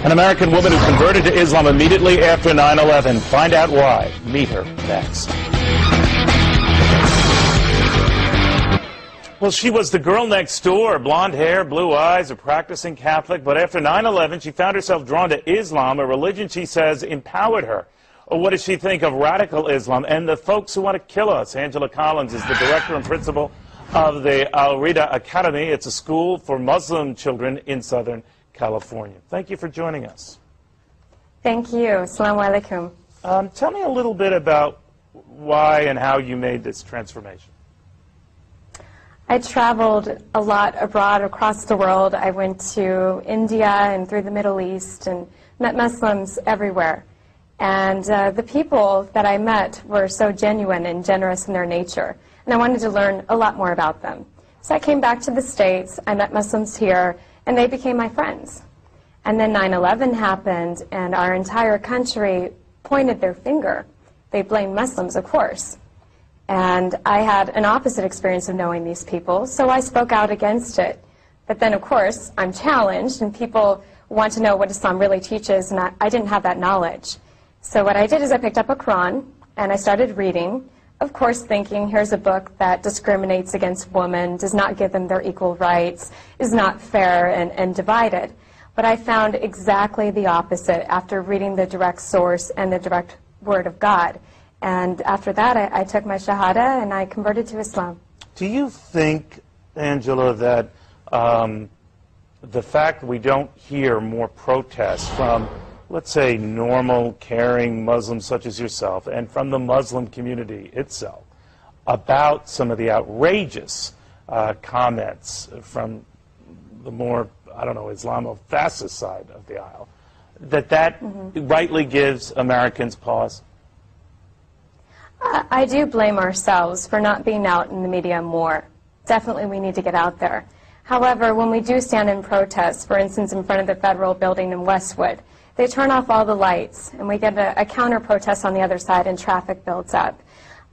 An American woman who converted to Islam immediately after 9/11. Find out why. Meet her next. Well, she was the girl next door, blonde hair, blue eyes, a practicing Catholic. But after 9/11, she found herself drawn to Islam, a religion she says empowered her. What does she think of radical Islam and the folks who want to kill us? Angela Collins is the director and principal of the Al-Rida Academy. It's a school for Muslim children in Southern California. Thank you for joining us. Thank you. Assalamu alaikum. Tell me a little bit about why and how you made this transformation. I traveled a lot abroad across the world. I went to India and through the Middle East and met Muslims everywhere. And the people that I met were so genuine and generous in their nature. And I wanted to learn a lot more about them. So I came back to the States, I met Muslims here, and they became my friends. And then 9/11 happened, and our entire country pointed their finger. They blamed Muslims, of course. And I had an opposite experience of knowing these people, so I spoke out against it. But then, of course, I'm challenged, and people want to know what Islam really teaches, and I didn't have that knowledge. So what I did is I picked up a Quran, and I started reading, of course thinking, here's a book that discriminates against women, does not give them their equal rights, is not fair and divided. But I found exactly the opposite after reading the direct source and the direct word of God. And after that, I took my Shahada and I converted to Islam. Do you think, Angela, that the fact we don't hear more protests from, let's say, normal, caring Muslims such as yourself, and from the Muslim community itself, about some of the outrageous comments from the more, I don't know, Islamo-fascist side of the aisle, that rightly gives Americans pause? I do blame ourselves for not being out in the media more. Definitely we need to get out there. However, when we do stand in protest, for instance, in front of the federal building in Westwood, they turn off all the lights, and we get a counter-protest on the other side, and traffic builds up.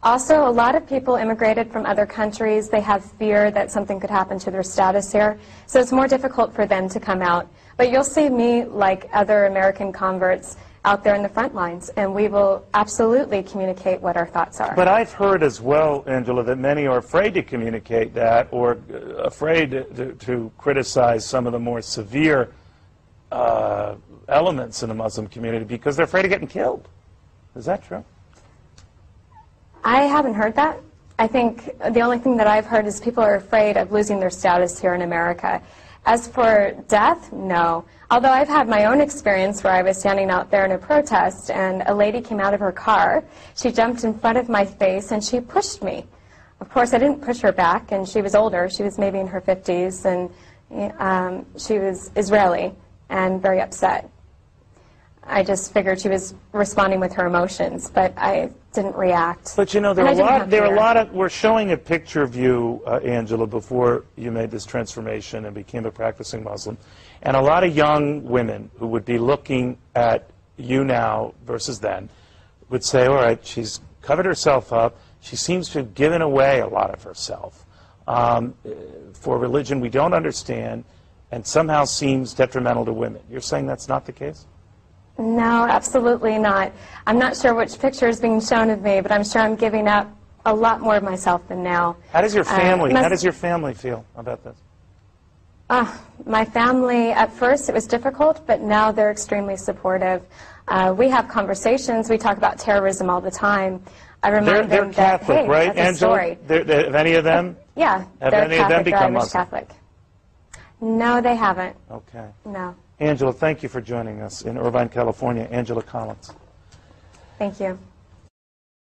Also, a lot of people immigrated from other countries. They have fear that something could happen to their status here, so it's more difficult for them to come out. But you'll see me, like other American converts, out there in the front lines, and we will absolutely communicate what our thoughts are. But I've heard as well, Angela, that many are afraid to communicate that, or afraid to criticize some of the more severe elements in the Muslim community because they're afraid of getting killed. Is that true? I haven't heard that. I think the only thing that I've heard is people are afraid of losing their status here in America. As for death, no. Although I've had my own experience where I was standing out there in a protest and a lady came out of her car, she jumped in front of my face and she pushed me. Of course, I didn't push her back, and she was older. She was maybe in her 50s, and she was Israeli and very upset. I just figured she was responding with her emotions, but I didn't react. But you know, there are a lot of, we're showing a picture of you, Angela, before you made this transformation and became a practicing Muslim, and a lot of young women who would be looking at you now versus then would say, all right, she's covered herself up, she seems to have given away a lot of herself for religion we don't understand and somehow seems detrimental to women. You're saying that's not the case? No, absolutely not. I'm not sure which picture is being shown of me, but I'm sure I'm giving up a lot more of myself than now. How does your family feel about this? My family, at first it was difficult, but now they're extremely supportive. We have conversations. We talk about terrorism all the time. I remind them Catholic, that, hey, right, that's Angela? Have any of them? Yeah, have they're any Catholic, of them become Irish Muslim? Catholic. No, they haven't. Okay. No. Angela, thank you for joining us in Irvine, California. Angela Collins. Thank you.